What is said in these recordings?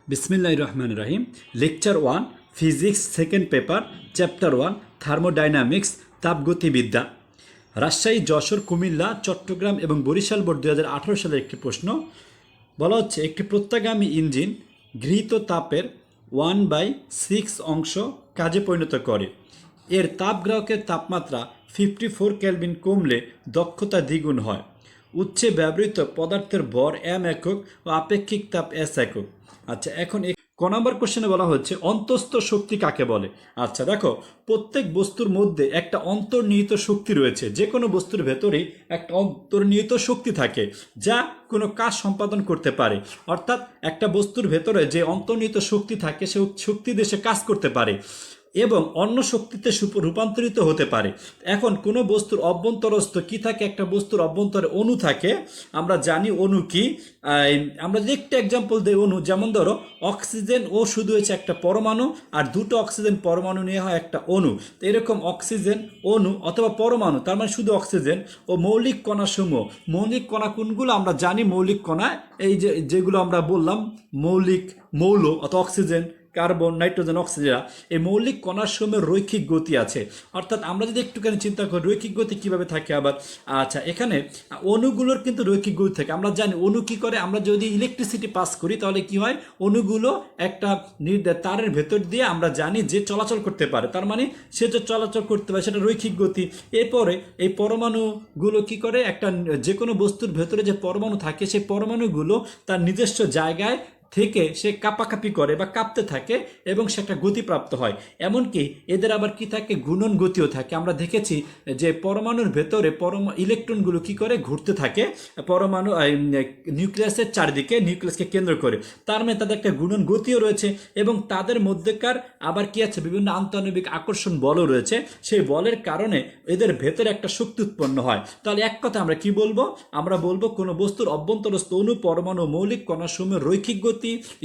বিসমিল্লাহির রহমানির রহিম। Lecture 1, physics, second paper, chapter 1, thermodynamics, তাপগতিবিদ্যা। রাজশাহী, যশোর, কুমিল্লা, চট্টগ্রাম এবং বরিশাল বোর্ড 2018 সালের একটি প্রশ্ন। বলা হচ্ছে একটি প্রত্যাগামী ইঞ্জিন গৃহীত তাপের 1/6 অংশ কাজে পরিণত করে। এর তাপগ্রাহকের তাপমাত্রা 54 কেলভিন কমলে দক্ষতা দ্বিগুণ হয়। উৎসে ব্যবহৃত পদার্থের ভর m একক ও আপেক্ষিক তাপ s একক। আচ্ছা, এখন ক নম্বর কোশ্চেনে বলা হচ্ছে অন্তস্থ শক্তি কাকে বলে। আচ্ছা দেখো, প্রত্যেক বস্তুর মধ্যে একটা অন্তর্নিহিত শক্তি রয়েছে। যে কোনো বস্তুর ভেতরেই একটা অন্তর্নিহিত শক্তি থাকে যা কোনো কাজ সম্পাদন করতে পারে। অর্থাৎ একটা বস্তুর ভেতরে যে অন্তর্নিহিত শক্তি থাকে সে শক্তি দিয়ে সে কাজ করতে পারে এবং অন্য শক্তিতে রূপান্তরিত হতে পারে। এখন কোনো বস্তুর অভ্যন্তরস্থ কি থাকে, একটা বস্তুর অভ্যন্তরে অণু থাকে। আমরা জানি অণু কি। আমরা যদি একটা এক্সাম্পল দিই অণু, যেমন ধরো অক্সিজেন ও শুধু হচ্ছে একটা পরমাণু, আর দুটো অক্সিজেন পরমাণু নিয়ে হয় একটা অণু। তো এরকম অক্সিজেন অণু অথবা পরমাণু, তার মানে শুধু অক্সিজেন ও মৌলিক কণাসমূহ। মৌলিক কণা কোনগুলো আমরা জানি? মৌলিক কণা এই যেগুলো আমরা বললাম মৌল অথবা অক্সিজেন, কার্বন, নাইট্রোজেন, অক্সিজেন, এই মৌলিক কণার সময় রৈখিক গতি আছে। অর্থাৎ আমরা যদি একটুখানি চিন্তা করি রৈখিক গতি কিভাবে থাকে আবার। আচ্ছা, এখানে অণুগুলোর কিন্তু রৈখিক গতি থাকে। আমরা জানি অণু কি করে, আমরা যদি ইলেকট্রিসিটি পাস করি তাহলে কি হয়, অণুগুলো একটা তারের ভেতর দিয়ে আমরা জানি যে চলাচল করতে পারে, তার মানে সে যে চলাচল করতে পারে সেটা রৈখিক গতি। এরপরে এই পরমাণুগুলো কি করে, একটা যে কোনো বস্তুর ভেতরে যে পরমাণু থাকে সেই পরমাণুগুলো তার নিজস্ব জায়গায় থেকে সে কাঁপাকাঁপি করে বা কাঁপতে থাকে এবং সে একটা গতিপ্রাপ্ত হয়। এমনকি এদের আবার কি থাকে, গুণন গতিও থাকে। আমরা দেখেছি যে পরমাণুর ভেতরে ইলেকট্রনগুলো কি করে, ঘুরতে থাকে পরমাণু নিউক্লিয়াসের চারদিকে, নিউক্লিয়াসকে কেন্দ্র করে। তার মানে তাদের একটা গুণন গতিও রয়েছে এবং তাদের মধ্যেকার আবার কি আছে, বিভিন্ন আন্তঃআণবিক আকর্ষণ বলও রয়েছে। সেই বলের কারণে এদের ভেতরে একটা শক্তি উৎপন্ন হয়। তাহলে এক কথা আমরা কি বলবো, আমরা বলবো কোনো বস্তুর অভ্যন্তরস্থ অণু, পরমাণু, মৌলিক কণাসমূহের রৈখিক গতি,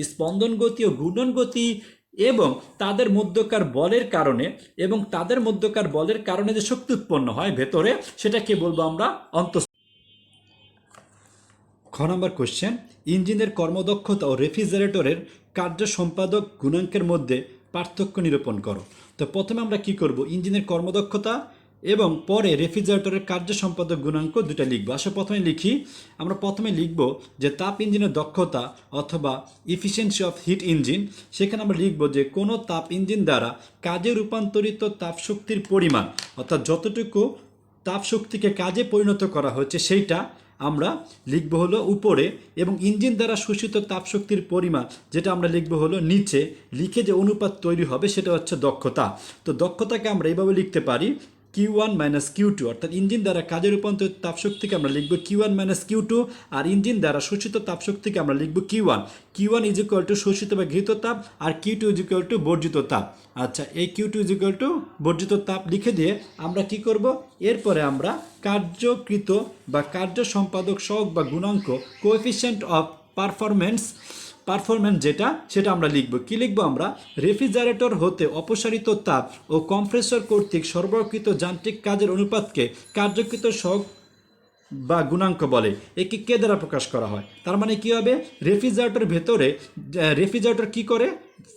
স্পন্দন গতি ও ঘূর্ণন গতি এবং তাদের মধ্যকার বলের কারণে যে শক্তি উৎপন্ন হয় ভেতরে, সেটাকে বলবো আমরা অন্তঃ। খ নম্বর কোশ্চেন, ইঞ্জিনের কর্মদক্ষতা ও রেফ্রিজারেটরের কার্য সম্পাদক গুণাঙ্কের মধ্যে পার্থক্য নিরূপণ করো। তো প্রথমে আমরা কি করব, ইঞ্জিনের কর্মদক্ষতা এবং পরে রেফ্রিজারেটরের কার্য সম্পাদক গুণাঙ্ক দুটা লিখবো। আসলে আমরা প্রথমে লিখব যে তাপ ইঞ্জিনের দক্ষতা অথবা ইফিসিয়েন্সি অফ হিট ইঞ্জিন। সেখানে আমরা লিখব যে কোনো তাপ ইঞ্জিন দ্বারা কাজে রূপান্তরিত তাপ শক্তির পরিমাণ, অর্থাৎ যতটুকু তাপ শক্তিকে কাজে পরিণত করা হচ্ছে সেইটা আমরা লিখব হলো উপরে, এবং ইঞ্জিন দ্বারা শোষিত তাপশক্তির পরিমাণ যেটা আমরা লিখব হলো নিচে। লিখে যে অনুপাত তৈরি হবে সেটা হচ্ছে দক্ষতা। তো দক্ষতাকে আমরা এইভাবে লিখতে পারি Q1 মাইনাস Q2, অর্থাৎ ইঞ্জিন দ্বারা কাজে রূপান্তরিত তাপশক্তিকে আমরা লিখব Q1 মাইনাস Q2, আর ইঞ্জিন দ্বারা শোষিত তাপশক্তিকে আমরা লিখব Q1। Q1 is equal to শোষিত বা গৃহীত তাপ, আর Q2 ইজ ইকুয়াল টু বর্জিত তাপ। আচ্ছা, এই Q2 ইজ ইকুয়াল টু বর্জিত তাপ লিখে দিয়ে আমরা কি করব, এরপরে আমরা কার্যকৃত বা কার্য সম্পাদক সহগ বা গুণাঙ্ক, কোএফিসিয়েন্ট অফ পারফরমেন্স যেটা সেটা আমরা লিখব। কি লিখব আমরা, রেফ্রিজারেটর হতে অপসারিত তাপ ও কম্প্রেসর কর্তৃক সরবরাহকৃত যান্ত্রিক কাজের অনুপাতকে কার্যকৃত সহগ বা গুণাঙ্ক বলে। একে কে দ্বারা প্রকাশ করা হয়? তার মানে কি হবে, রেফ্রিজারেটর কি করে,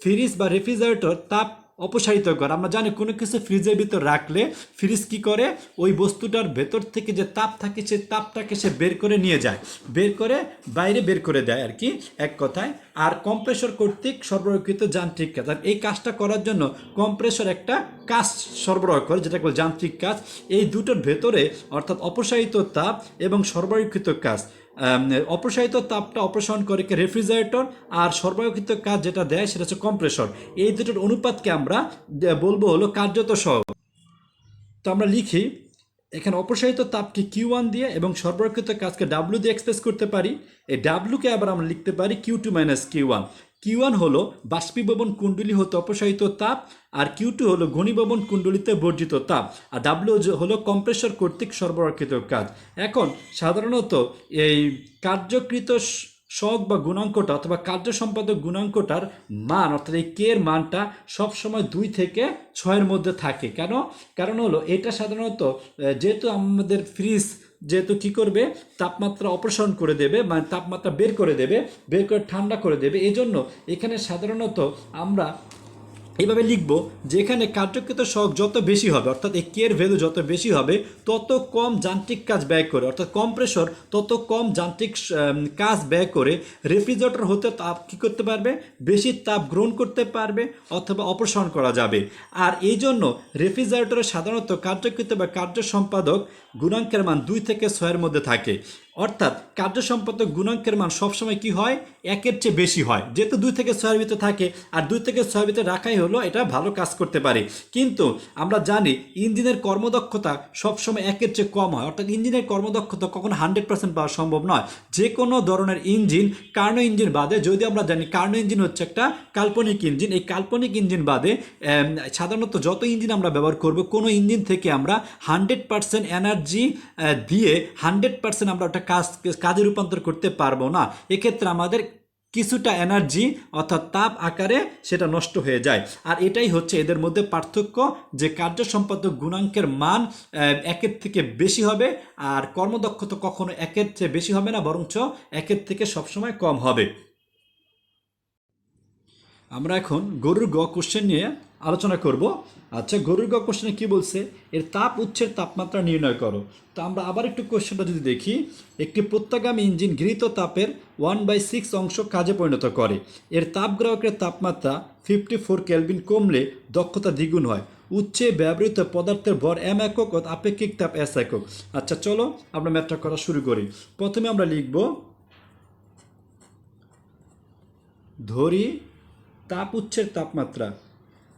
ফ্রিজ বা রেফ্রিজারেটর তাপ অপসারিত করে। আমরা জানি কোনো কিছু ফ্রিজের ভিতর রাখলে ফ্রিজ কি করে, ওই বস্তুটার ভেতর থেকে যে তাপ থাকে সেই তাপটাকে সে বের করে নিয়ে যায়, বাইরে বের করে দেয় আর কি, এক কথায়। আর কম্প্রেসর কর্তৃক সরবরাহকৃত যান্ত্রিক কাজ, আর এই কাজটা করার জন্য কম্প্রেসর একটা কাজ সরবরাহ করে যেটা বলে যান্ত্রিক কাজ। এই দুটোর ভেতরে অর্থাৎ অপসারিত তাপ এবং সরবরাহকৃত কাজ, অপসারিত তাপটা অপসারণ করে রেফ্রিজারেটর, আর সরবরাহকৃত কাজ যেটা দেয় সেটা হচ্ছে কম্প্রেসর। এই দুটোর অনুপাতকে আমরা বলবো হলো কার্যত সহগ। তো আমরা লিখি এখানে অপসারিত তাপকে Q1 দিয়ে এবং সরবরাহকৃত কাজকে W দিয়ে এক্সপ্রেস করতে পারি। এই W-কে আবার আমরা লিখতে পারি Q2 মাইনাস Q1। Q1 হলো বাষ্পীভবন কুণ্ডলী হতে অপসারিত তাপ, আর Q2 হলো ঘনীভবন কুণ্ডলীতে বর্জিত তাপ, আর W হলো কম্প্রেসর কর্তৃক সরবরাহকৃত কাজ। এখন সাধারণত এই কার্যকৃত সহগ বা গুণাঙ্কটা অথবা কার্য সম্পাদক গুণাঙ্কটার মান অর্থাৎ এই কে এর মানটা সবসময় 2 থেকে 6-এর মধ্যে থাকে। কেন? কারণ হলো এটা সাধারণত যেহেতু আমাদের ফ্রিজ যেহেতু কী করবে, তাপমাত্রা অপসারণ করে দেবে, মানে তাপমাত্রা বের করে দেবে, বের করে ঠান্ডা করে দেবে, এই জন্য এখানে সাধারণত আমরা এইভাবে লিখব যে এখানে কার্যকৃত সহগ যত বেশি হবে অর্থাৎ এই কে এর ভ্যালু যত বেশি হবে তত কম যান্ত্রিক কাজ ব্যয় করে, অর্থাৎ কম্প্রেসর তত কম যান্ত্রিক কাজ ব্যয় করে রেফ্রিজারেটর হতে তাপ কী করতে পারবে, বেশি তাপ গ্রহণ করতে পারবে অথবা অপসারণ করা যাবে। আর এই জন্য রেফ্রিজারেটরে সাধারণত কার্যকৃত বা কার্য সম্পাদক গুণাঙ্কের মান 2 থেকে 6-এর মধ্যে থাকে। অর্থাৎ কার্য সম্পাদক গুণাঙ্কের মান সবসময় কি হয়, 1-এর চেয়ে বেশি হয়, যেহেতু 2 থেকে 6-এর ভিতরে থাকে, আর 2 থেকে 6-এর ভিতরে রাখাই হলো এটা ভালো কাজ করতে পারে। কিন্তু আমরা জানি ইঞ্জিনের কর্মদক্ষতা সবসময় 1-এর চেয়ে কম হয়, অর্থাৎ ইঞ্জিনের কর্মদক্ষতা কখনো 100% পাওয়া সম্ভব নয়। যে কোনো ধরনের ইঞ্জিন, কার্নো ইঞ্জিন বাদে, যদি আমরা জানি কার্নো ইঞ্জিন হচ্ছে একটা কাল্পনিক ইঞ্জিন, এই কাল্পনিক ইঞ্জিন বাদে সাধারণত যত ইঞ্জিন আমরা ব্যবহার করব, কোনো ইঞ্জিন থেকে আমরা 100% এনার্জি দিয়ে 100% আমরা ওটা কাজে রূপান্তর করতে পারবো না। এক্ষেত্রে আমাদের কিছুটা এনার্জি অর্থাৎ তাপ আকারে সেটা নষ্ট হয়ে যায়। আর এটাই হচ্ছে এদের মধ্যে পার্থক্য, যে কার্য সম্পাদক গুণাঙ্কের মান 1-এর থেকে বেশি হবে, আর কর্মদক্ষতা কখনো 1-এর চেয়ে বেশি হবে না, বরঞ্চ 1-এর থেকে সবসময় কম হবে। আমরা এখন গরুর গ কোশ্চেন নিয়ে আলোচনা করব। আচ্ছা, গরুর গ কোশ্চেনে কী বলছে, এর তাপ উৎসের তাপমাত্রা নির্ণয় করো। তো আমরা আবার একটু কোশ্চেনটা যদি দেখি, একটি প্রত্যাগামী ইঞ্জিন গৃহীত তাপের 1/6 অংশ কাজে পরিণত করে। এর তাপগ্রাহকের তাপমাত্রা 54 কেলভিন কমলে দক্ষতা দ্বিগুণ হয়। উৎসে ব্যবহৃত পদার্থের ভর m একক ও আপেক্ষিক তাপ s একক। আচ্ছা চলো আমরা ম্যাথটা করা শুরু করি। প্রথমে আমরা লিখব, ধরি তাপ উৎসের তাপমাত্রা,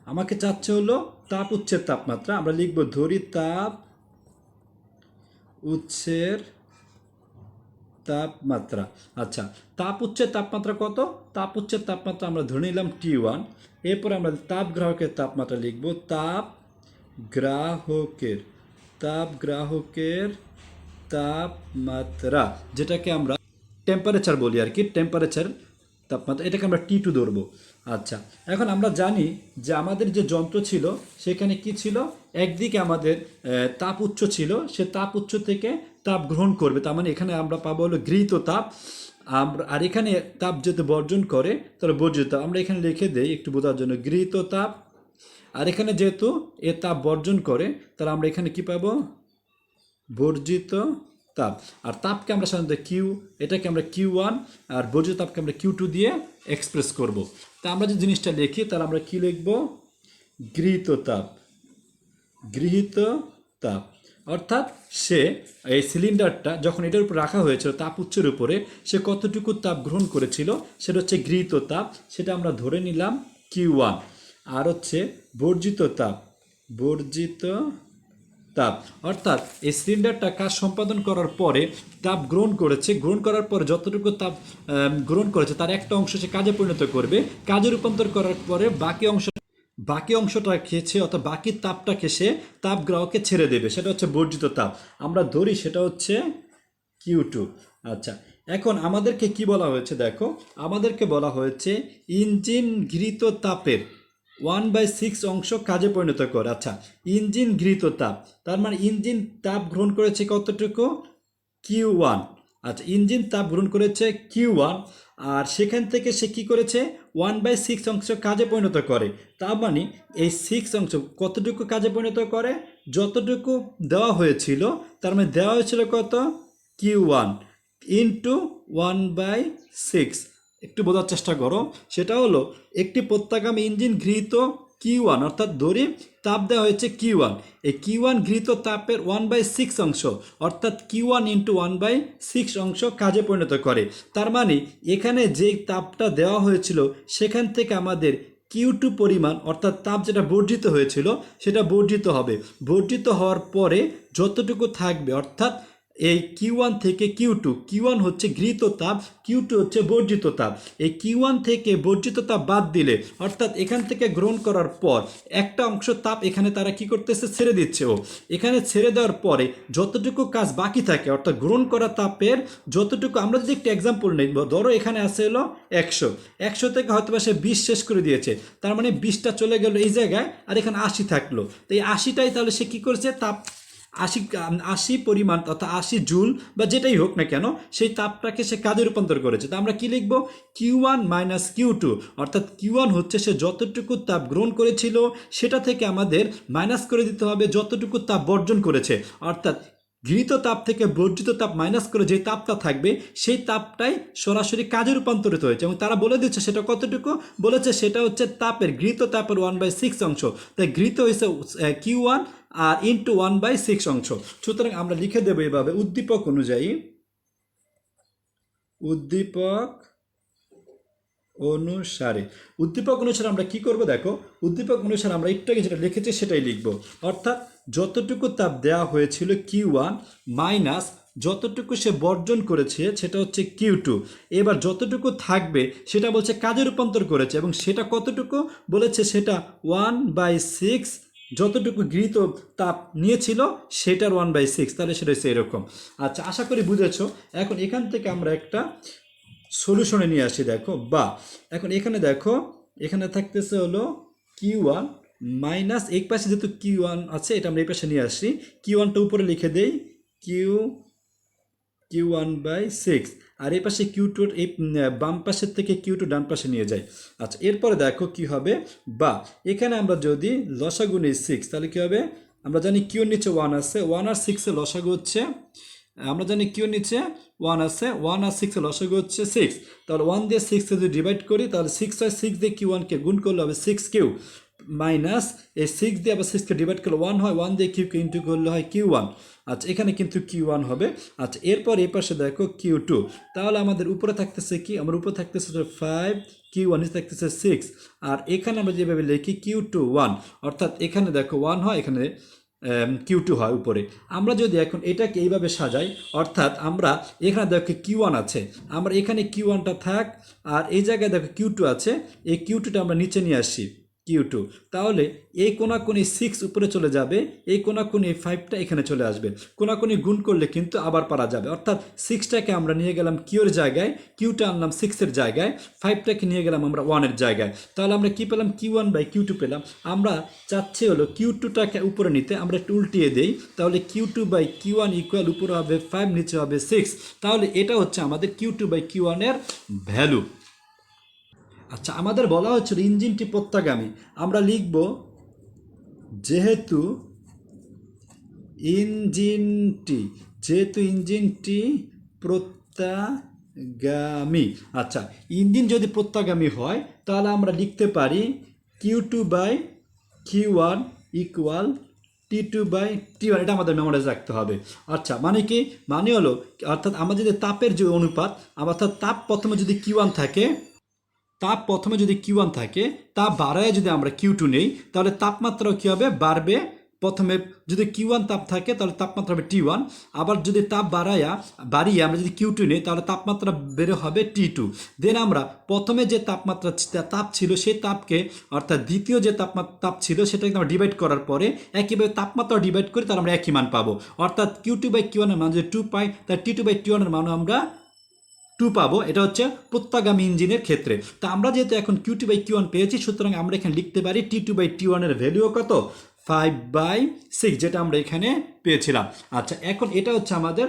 আমাকে চাচ্ছে হলো তাপ উৎসের তাপমাত্রা। আমরা লিখব ধরি তাপ উৎসের তাপমাত্রা। আচ্ছা, তাপ উৎসের তাপমাত্রা কত? তাপ উৎসের তাপমাত্রা আমরা ধরে নিলাম T1। এরপর আমরা তাপ গ্রাহকের তাপমাত্রা লিখব, তাপ গ্রাহকের তাপমাত্রা, যেটাকে আমরা টেম্পারেচার বলি আর কি, টেম্পারেচার তাপমাত্রা, এটাকে আমরা T2 ধরবো। আচ্ছা, এখন আমরা জানি যে আমাদের যে যন্ত্র ছিল সেখানে কি ছিল, একদিকে আমাদের তাপ উচ্চ ছিল, সে তাপ উচ্চ থেকে তাপ গ্রহণ করবে, তার মানে এখানে আমরা পাবো হলো গৃহীত তাপ। আমরা আর এখানে তাপ যেহেতু বর্জন করে তাহলে বর্জিত তাপ, আমরা এখানে লিখে দেই একটু বোঝার জন্য গৃহীত তাপ, আর এখানে যেহেতু এ তাপ বর্জন করে তাহলে আমরা এখানে কি পাবো, বর্জিত তাপ। আর তাপকে আমরা সাধারণত কিউ, এটাকে আমরা Q1, আর বর্জিত তাপকে আমরা Q2 দিয়ে এক্সপ্রেস করব। তা আমরা যে জিনিসটা লিখি তাহলে আমরা কি লিখব, গৃহীত তাপ, অর্থাৎ সে এই সিলিন্ডারটা যখন এটার উপর রাখা হয়েছিল তাপ উচ্চের উপরে, সে কতটুকু তাপ গ্রহণ করেছিল সেটা হচ্ছে গৃহীত তাপ, সেটা আমরা ধরে নিলাম Q1। আর হচ্ছে বর্জিত তাপ, অর্থাৎ এই সিলিন্ডারটা কাজ সম্পাদন করার পরে তাপ গ্রহণ করার পরে যতটুকু তাপ গ্রহণ করেছে তার একটা অংশ সে কাজে পরিণত করবে, কাজে রূপান্তর করার পরে বাকি অংশটা খেয়েছে, অর্থাৎ বাকি তাপটাকে সে তাপ গ্রাহকে ছেড়ে দেবে, সেটা হচ্ছে বর্জিত তাপ, আমরা ধরি সেটা হচ্ছে Q2। আচ্ছা, এখন আমাদেরকে কি বলা হয়েছে, দেখো আমাদেরকে বলা হয়েছে ইঞ্জিন গৃহীত তাপের 1/6 অংশ কাজে পরিণত করে। আচ্ছা, ইঞ্জিন গৃহীত তাপ, তার মানে ইঞ্জিন তাপ গ্রহণ করেছে কতটুকু, Q1। আচ্ছা, ইঞ্জিন তাপ গ্রহণ করেছে Q1, আর সেখান থেকে সে কী করেছে, 1/6 অংশ কাজে পরিণত করে। তার মানে এই 6 অংশ কতটুকু কাজে পরিণত করে, যতটুকু দেওয়া হয়েছিল, তার মানে দেওয়া হয়েছিল কত, Q1 ইন্টু 1/6। একটু বোঝার চেষ্টা করো, সেটা হলো একটি প্রত্যাগামী ইঞ্জিন গৃহীত Q1, অর্থাৎ ধরি তাপ দেওয়া হয়েছে Q1, এই Q1 গৃহীত তাপের 1/6 অংশ, অর্থাৎ Q1 ইন্টু 1/6 অংশ কাজে পরিণত করে। তার মানে এখানে যে তাপটা দেওয়া হয়েছিল সেখান থেকে আমাদের Q2 পরিমাণ, অর্থাৎ তাপ যেটা বর্জিত হয়েছিল সেটা বর্জিত হবে, বর্জিত হওয়ার পরে যতটুকু থাকবে, অর্থাৎ এই Q1 থেকে Q2, Q1 হচ্ছে গৃহীত তাপ, Q2 হচ্ছে বর্জিত তাপ। এই Q1 থেকে বর্জিত তাপ বাদ দিলে, অর্থাৎ এখান থেকে গ্রহণ করার পর একটা অংশ তাপ এখানে তারা কি করতেছে, ছেড়ে দিচ্ছে। এখানে ছেড়ে দেওয়ার পরে যতটুকু কাজ বাকি থাকে, অর্থাৎ গ্রহণ করা তাপের যতটুকু, আমরা যদি একটা এক্সাম্পল নিই, ধরো এখানে আছে হলো 100 থেকে হয়তো বা সে 20 শেষ করে দিয়েছে, তার মানে 20টা চলে গেল এই জায়গায়, আর এখানে 80 থাকলো। তো এই 80টাই তাহলে সে কি করেছে, তাপ 80 পরিমাণ অর্থাৎ 80 জুল বা যেটাই হোক না কেন, সেই তাপটাকে সে কাজে রূপান্তর করেছে। তো আমরা কি লিখব, Q1 মাইনাস Q2, অর্থাৎ Q1 হচ্ছে সে যতটুকু তাপ গ্রহণ করেছিল সেটা থেকে আমাদের মাইনাস করে দিতে হবে যতটুকু তাপ বর্জন করেছে, অর্থাৎ গৃহীত তাপ থেকে বর্জিত তাপ মাইনাস করে যে তাপটা থাকবে সেই তাপটাই সরাসরি কাজে রূপান্তরিত হয়েছে, এবং তারা বলে দিচ্ছে সেটা কতটুকু, বলেছে সেটা হচ্ছে তাপের গৃহীত তাপের 1/6 অংশ। তাই গৃহীত হয়েছে Q1 আর ইন্টু 1/6 অংশ। সুতরাং আমরা লিখে দেবো এভাবে, উদ্দীপক অনুযায়ী উদ্দীপক অনুসারে আমরা কি করব, দেখো উদ্দীপক অনুসারে আমরা একটু আগে যেটা লিখেছি সেটাই লিখব, অর্থাৎ যতটুকু তাপ দেওয়া হয়েছিল Q1 মাইনাস যতটুকু সে বর্জন করেছে সেটা হচ্ছে Q2, এবার যতটুকু থাকবে সেটা বলছে কাজে রূপান্তর করেছে, এবং সেটা কতটুকু বলেছে, সেটা 1/6, যতটুকু গৃহীত তাপ নিয়েছিল সেটার 1/6, তাহলে সেটা হচ্ছে এরকম। আচ্ছা, আশা করি বুঝেছো। এখন এখান থেকে আমরা একটা সলিউশনে নিয়ে আসি। দেখো বা এখন এখানে দেখো, এখানে থাকতেছে হলো Q1 মাইনাস, এক পাশে যেহেতু Q1 আছে এটা আমরা এই পাশে নিয়ে আসি, Q1টা উপরে লিখে দেই, Q1/6, আর এই পাশে Q2 এই বাম পাশের থেকে Q2 ডান পাশে নিয়ে যাই। আচ্ছা, এরপরে দেখো কি হবে, বা এখানে আমরা যদি লসাগু নিই 6, তাহলে কি হবে, আমরা জানি Q এর নিচে 1 আছে, 1 আর 6 এর লসাগু হচ্ছে, আমরা জানি Q এর নিচে 1 আছে, 1 আর 6 এর লসাগু হচ্ছে 6, তাহলে 1 দিয়ে 6 যদি ডিভাইড করি তাহলে 6 হয়, 6 দিয়ে Q1কে গুণ করলে হবে 6Q, মাইনাস এই 6 দিয়ে আবার 6কে ডিভাইড করলে 1 হয়, 1 দিয়ে Qকে ইন্টু করলে হয় Q1। আচ্ছা, এখানে কিন্তু Q1 হবে। আচ্ছা, এরপর এই পাশে দেখো Q2, তাহলে আমাদের উপরে থাকতেছে কি, আমার উপরে থাকতেছে 5, Q1 নিচে থাকতেছে 6, আর এখানে আমরা যেভাবে লিখি Q2 1, অর্থাৎ এখানে দেখো 1 হয়, এখানে Q2 হয় উপরে। আমরা যদি এখন এটাকে এইভাবে সাজাই, অর্থাৎ আমরা এখানে দেখো Q1 আছে, আমরা এখানে Q1টা থাক, আর এই জায়গায় দেখো Q2 আছে, এই Q2টা আমরা নিচে নিয়ে আসি Q2, তাহলে এই কোনাকুনি 6 উপরে চলে যাবে, এই কোনাকুনি 5টা এখানে চলে আসবে, কোনাকুনি গুণ করলে কিন্তু আবার পারা যাবে, অর্থাৎ 6টাকে আমরা নিয়ে গেলাম Q এর জায়গায়, Qটা আনলাম 6 এর জায়গায়, 5টাকে নিয়ে গেলাম আমরা 1 এর জায়গায়, তাহলে আমরা কি পেলাম, Q1/Q2 পেলাম। আমরা চাচ্ছি হলো Q2টাকে উপরে নিতে, আমরা একটু উল্টিয়ে দেই, তাহলে Q2/Q1 ইকুয়াল উপরে হবে 5, নিচে হবে 6, তাহলে এটা হচ্ছে আমাদের Q2/Q1 এর ভ্যালু। আচ্ছা, আমাদের বলা হচ্ছিল ইঞ্জিনটি প্রত্যাগামী, আমরা লিখব যেহেতু ইঞ্জিনটি প্রত্যাগামী। আচ্ছা, ইঞ্জিন যদি প্রত্যাগামী হয় তাহলে আমরা লিখতে পারি Q2/Q1 ইকুয়াল T2/T1, এটা আমাদের মেমোরাইজ রাখতে হবে। আচ্ছা, মানে কি, মানে হলো অর্থাৎ আমাদের যে তাপের যে অনুপাত, অর্থাৎ তাপ প্রথমে যদি Q1 থাকে, তাপ বাড়ায় যদি আমরা Q2 নেই, তাহলে তাপমাত্রাও কী হবে, বাড়বে। প্রথমে যদি Q1 তাপ থাকে তাহলে তাপমাত্রা হবে T1, আবার যদি তাপ বাড়িয়ে আমরা যদি Q2 নেই তাহলে তাপমাত্রা বেড়ে হবে T2। দেন আমরা প্রথমে যে তাপ ছিল সেই তাপকে, অর্থাৎ দ্বিতীয় যে তাপ ছিল সেটাকে আমরা ডিভাইড করার পরে একইভাবে তাপমাত্রা ডিভাইড করি, তাহলে আমরা একই মান পাবো, অর্থাৎ Q2/Q1 এর মান যদি 2 পাই, তাই T2/T1 এর মানও আমরা 2 পাবো। এটা হচ্ছে প্রত্যাগামী ইঞ্জিনের ক্ষেত্রে। তা আমরা যেহেতু এখন Q2/Q1 পেয়েছি, সুতরাং আমরা এখানে লিখতে পারি T2/T1 এর ভ্যালুও কত, 5/6, যেটা আমরা এখানে পেয়েছিলাম। আচ্ছা, এখন এটা হচ্ছে আমাদের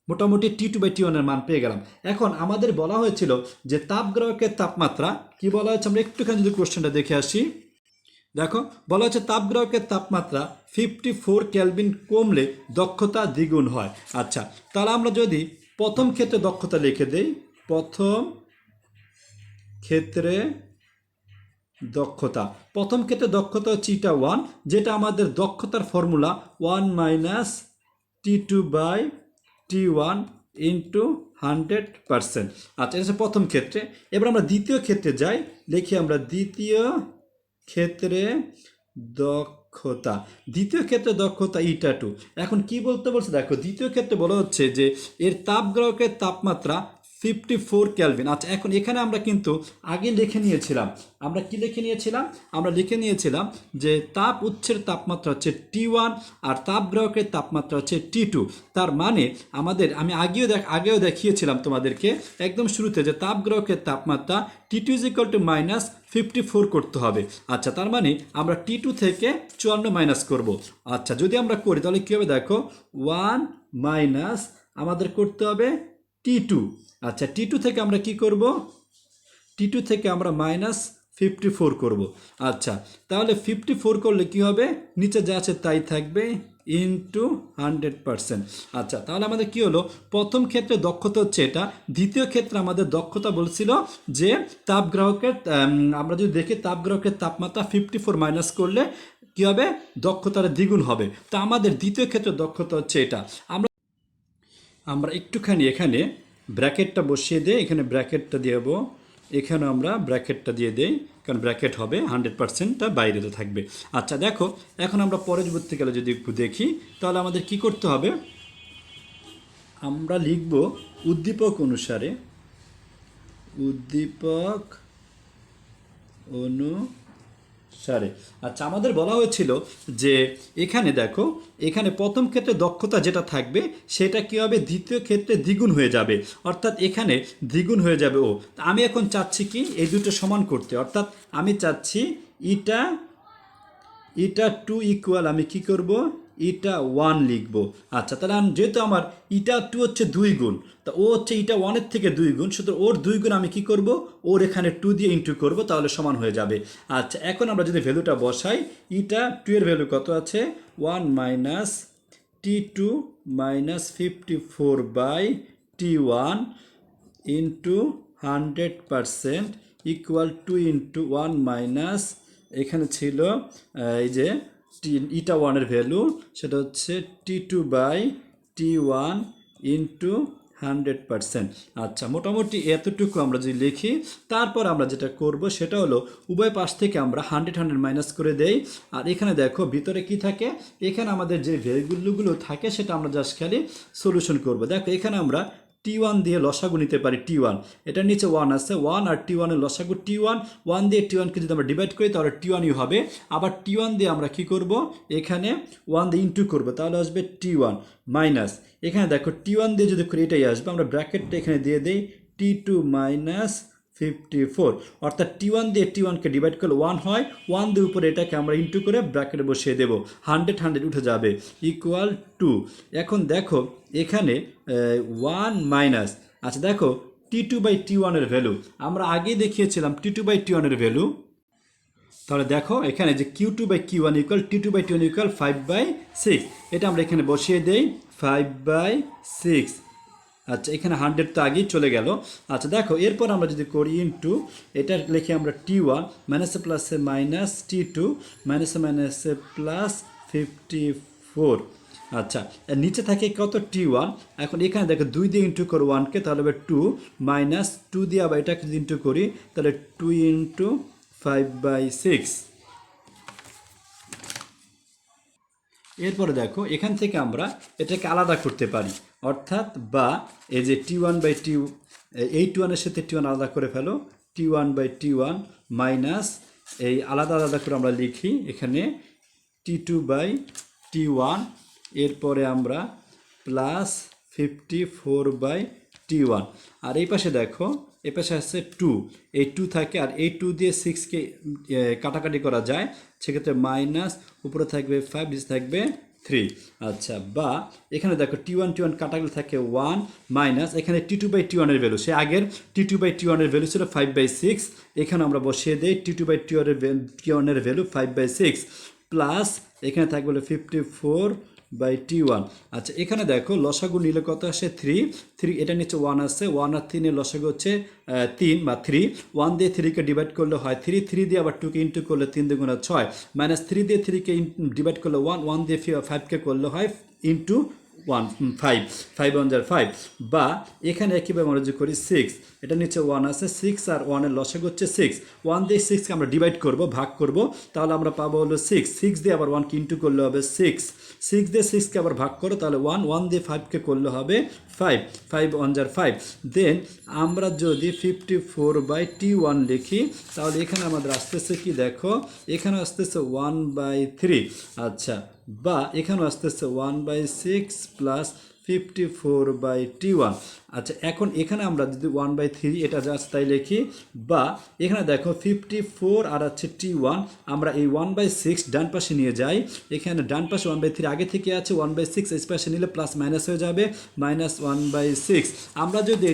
মোটামুটি T2/T1 এর মান পেয়ে গেলাম। এখন আমাদের বলা হয়েছিল যে তাপগ্রাহকের তাপমাত্রা কি বলা হয়েছে, আমরা একটুখানি যদি কোশ্চেনটা দেখে আসি। দেখো, বলা হচ্ছে তাপগ্রাহকের তাপমাত্রা 54 কেলভিন কমলে দক্ষতা দ্বিগুণ হয়। আচ্ছা, তাহলে আমরা যদি প্রথম ক্ষেত্রে দক্ষতা লিখে দেই, প্রথম ক্ষেত্রে দক্ষতা হচ্ছে eta1, যেটা আমাদের দক্ষতার ফর্মুলা 1 মাইনাস T2/T1 ইন্টু 100%। আচ্ছা, এটা হচ্ছে প্রথম ক্ষেত্রে। এবার আমরা দ্বিতীয় ক্ষেত্রে যাই, লিখি আমরা দ্বিতীয় ক্ষেত্রে দক্ষতা, দ্বিতীয় ক্ষেত্রে দক্ষতা ইটা টু। এখন কি বলতে বলছে দেখো, দ্বিতীয় ক্ষেত্রে বলা হচ্ছে যে এর তাপগ্রাহকের তাপমাত্রা 54 কেলভিন। আচ্ছা, এখন এখানে আমরা কিন্তু আগে লিখে নিয়েছিলাম, আমরা কি লিখে নিয়েছিলাম, আমরা লিখে নিয়েছিলাম যে তাপ উৎসের তাপমাত্রা হচ্ছে T1 আর তাপগ্রাহকের তাপমাত্রা হচ্ছে T2। তার মানে আমাদের, আমি আগেও দেখিয়েছিলাম তোমাদেরকে একদম শুরুতে, যে তাপগ্রাহকের তাপমাত্রা T2 -54 করতে হবে। আচ্ছা, তার মানে আমরা T2 থেকে 54 মাইনাস করব। আচ্ছা, যদি আমরা করি তাহলে কী হবে দেখো, 1 মাইনাস আমাদের করতে হবে T2। আচ্ছা, T2 থেকে আমরা কি করব, T2 থেকে আমরা -54 করব। আচ্ছা, তাহলে 54 করলে কি হবে, নিচে যা আছে তাই থাকবে ইন্টু 100%। আচ্ছা, তাহলে আমাদের কি হলো, প্রথম ক্ষেত্রে দক্ষতা হচ্ছে এটা, দ্বিতীয় ক্ষেত্রে আমাদের দক্ষতা বলছিল যে তাপগ্রাহকের, আমরা যদি দেখি তাপগ্রাহকের তাপমাত্রা 54 মাইনাস করলে কি হবে, দক্ষতার দ্বিগুণ হবে। তো আমাদের দ্বিতীয় ক্ষেত্রে দক্ষতা হচ্ছে এটা। আমরা একটুখানি এখানে ব্র্যাকেটটা বসিয়ে দিই, এখানে ব্র্যাকেটটা দিয়ে দেবো, এখানে আমরা ব্র্যাকেটটা দিয়ে দেই, কারণ ব্র্যাকেট হবে 100%টা বাইরেতে থাকবে। আচ্ছা দেখো, এখন আমরা পরবর্তীকালে যদি একটু দেখি তাহলে আমাদের কি করতে হবে, আমরা লিখব উদ্দীপক অনুসারে, উদ্দীপক অনুসারে। আচ্ছা, আমাদের বলা হয়েছিল যে এখানে দেখো, এখানে প্রথম ক্ষেত্রে দক্ষতা যেটা থাকবে সেটা কি হবে, দ্বিতীয় ক্ষেত্রে দ্বিগুণ হয়ে যাবে, অর্থাৎ এখানে দ্বিগুণ হয়ে যাবে ও। আমি এখন চাচ্ছি কি এই দুটো সমান করতে, অর্থাৎ আমি চাচ্ছি ইটা ইটা টু ইকুয়াল, আমি কি করব, ইটা 1 লিখব। আচ্ছা, তাহলে যেহেতু আমার ইটা টু হচ্ছে 2 গুণ, তা ও হচ্ছে ইটা 1-এর থেকে 2 গুণ, সুতরাং ওর 2 গুণ আমি কি করব, ওর এখানে 2 দিয়ে ইন্টু করব, তাহলে সমান হয়ে যাবে। আচ্ছা, এখন আমরা যদি ভ্যালুটা বসাই, ইটা 2 এর ভ্যালু কত আছে, 1 minus T2 -54 by T1 into 100% equal 2 into 1 minus, এখানে ছিল এই যে ইটা 1-এর ভ্যালু, সেটা হচ্ছে T2 বাই T1 ইন্টু 100%। আচ্ছা, মোটামুটি এতটুকু আমরা যদি লিখি, তারপর আমরা যেটা করব সেটা হলো উভয় পাশ থেকে আমরা 100 মাইনাস করে দেই। আর এখানে দেখো ভিতরে কি থাকে, এখানে আমাদের যে ভ্যালুগুলো থাকে সেটা আমরা জাস্ট খালি সলিউশন করব। দেখো এখানে আমরা T1 দিয়ে লসাগু নিতে পারি, T1, এটার নিচে 1 আছে, 1 আর T1 এর লসাগু T1, 1 দিয়ে T1কে যদি আমরা ডিভাইড করি তাহলে T1ই হবে। আবার T1 দিয়ে আমরা কি করব, এখানে 1 দিয়ে ইন্টু করব, তাহলে আসবে T1 মাইনাস, এখানে দেখো T1 দিয়ে যদি করি এটাই আসবে, আমরা ব্র্যাকেটটা এখানে দিয়ে দেই T2 -54, অর্থাৎ T1 দিয়ে T1কে ডিভাইড করলে 1 হয়, 1 দিয়ে উপরে এটাকে আমরা ইন্টু করে ব্র্যাকেটে বসিয়ে দেবো, 100 উঠে যাবে ইকুয়াল টু। এখন দেখো এখানে 1 মাইনাস, আচ্ছা দেখো T2 বাই T1 এর ভ্যালু আমরা আগেই দেখিয়েছিলাম, T2 বাই T1 এর ভ্যালু, তাহলে দেখো এখানে যে Q2 by Q1 equal T2 by T1 equal 5/6, এটা আমরা এখানে বসিয়ে দেই 5/6। আচ্ছা, এখানে 100 তো আগেই চলে গেল। আচ্ছা দেখো, এরপর আমরা যদি করি ইন্টু, এটা লিখে আমরা T1 মাইনাসে প্লাসে মাইনাস T2 মাইনাসে মাইনাসে প্লাস 54। আচ্ছা, এর নিচে থাকে কত, T1। এখন এখানে দেখো 2 দিয়ে ইন্টু করো 1কে, তাহলে হবে 2 মাইনাস 2 দিয়ে আবার এটাকে যদি ইন্টু করি তাহলে 2 ইন্টু 5/6। এরপরে দেখো এখান থেকে আমরা এটাকে আলাদা করতে পারি, অর্থাৎ বা এই যে T1 বাই টি, এই T1 এর সাথে T1 আলাদা করে ফেলো, T1 বাই T1 মাইনাস, এই আলাদা আলাদা করে আমরা লিখি এখানে T2 বাই T1, এরপরে আমরা প্লাস 54/T1। আর এই পাশে দেখো, এই পাশে আছে 2, এই 2 থাকে, আর এই 2 দিয়ে 6কে কাটাকাটি করা যায়, সেক্ষেত্রে মাইনাস, উপরে থাকবে 5, নিচে থাকবে 3। আচ্ছা, বা এখানে দেখো T1 কাটাগুলো থাকে 1 মাইনাস, এখানে T2 বাই T1 এর ভ্যালু, সে আগের T2 বাই T1 এর ভ্যালু ছিল 5/6, এখানে আমরা বসিয়ে দিই T2 বাই T1 এর ভ্যালু 5/6 প্লাস এখানে থাকবে হলো 54/T1। আচ্ছা, এখানে দেখো লসাগু নিলে কত আসে, 3, এটা নিচে 1 আছে, 1 আর 3 এর লসাগু হচ্ছে 3 বা 3, 1 দিয়ে 3কে ডিভাইড করলে হয় 3, 3 দিয়ে আবার 2কে ইন্টু করলে 3 দুগুণে 6, মাইনাস 3 দিয়ে 3কে ডিভাইড করলে 1, 1 দিয়ে 5কে করলে হয় ইন্টু 1 5 5 1 যার 5 বা এখানে একইভাবে আমরা যদি করি 6 এটা নিচে 1 আছে 6 আর 1 এর লসাগু হচ্ছে 6 1 দিয়ে 6 কে আমরা ডিভাইড করব ভাগ করব তাহলে আমরা পাবো হলো 6 6 দিয়ে আবার 1 কে ইনটু করলে হবে 6 6 দিয়ে 6 কে আবার ভাগ করো তাহলে 1 1 দিয়ে 5 কে করলে হবে 5 5 1 যার 5 দেন আমরা যদি 54/T1 লিখি তাহলে এখানে আমাদের আসতেছে কি দেখো এখানে আসতেছে 1/3 আচ্ছা বা এখানে আসতেছে 1/6 প্লাস 54/T1 আচ্ছা এখন এখানে আমরা যদি 1/3 এটা জাস্ট তাই লিখি বা এখানে দেখো 54 আর হচ্ছে T1 আমরা এই 1/6 ডান পাশে নিয়ে যাই এখানে ডান পাশে 1/3 আগে থেকে আছে 1/6 এই পাশে নিলে প্লাস মাইনাস হয়ে যাবে -1/6 আমরা যদি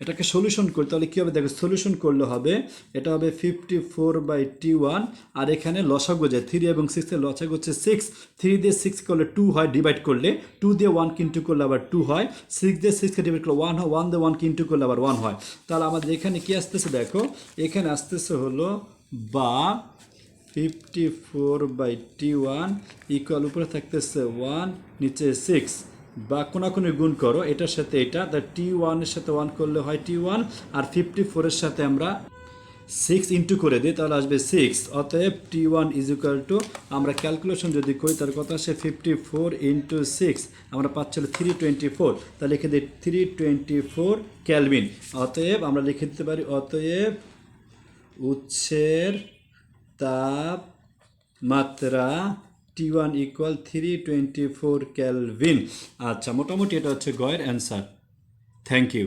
এটাকে সলিউশন করি তাহলে কী হবে দেখো সলিউশন করলে হবে এটা হবে 54/T1 আর এখানে লসাগু যায় 3 এবং 6 এর লসাগু হচ্ছে 6 3 দিয়ে 6 করলে 2 হয় ডিভাইড করলে 2 দিয়ে 1 ইনটু করলে আবার 2 হয় 6 দিয়ে 6 কে ডিভাইড করলে 1 হয় 1 দিয়ে 1 ইনটু করলে আবার 1 হয় তাহলে আমাদের এখানে কি আসতেছে দেখো এখানে আসতেছে হলো বা 54/T1 ইকুয়াল উপরে থাকতেছে 1 নিচে 6 বা কোনাকুনি গুণ করো এটার সাথে এটা T1 এর সাথে 1 করলে হয় T1 আর 54 এর সাথে আমরা 6 ইনটু করে দিই তাহলে আসবে 6 অতএব T1 ইজ ইকুয়াল টু আমরা ক্যালকুলেশন যদি করি তার কথা আসে 54 ইন্টু 6 আমরা পাচ্ছি 324 তাহলে লিখে দিই 324 কেলভিন অতএব আমরা লিখে দিতে পারি অতএব উৎসের তাপমাত্রা T1 ইকুয়াল 324 কেলভিন আচ্ছা মোটামুটি এটা হচ্ছে গয়ের অ্যান্সার থ্যাংক ইউ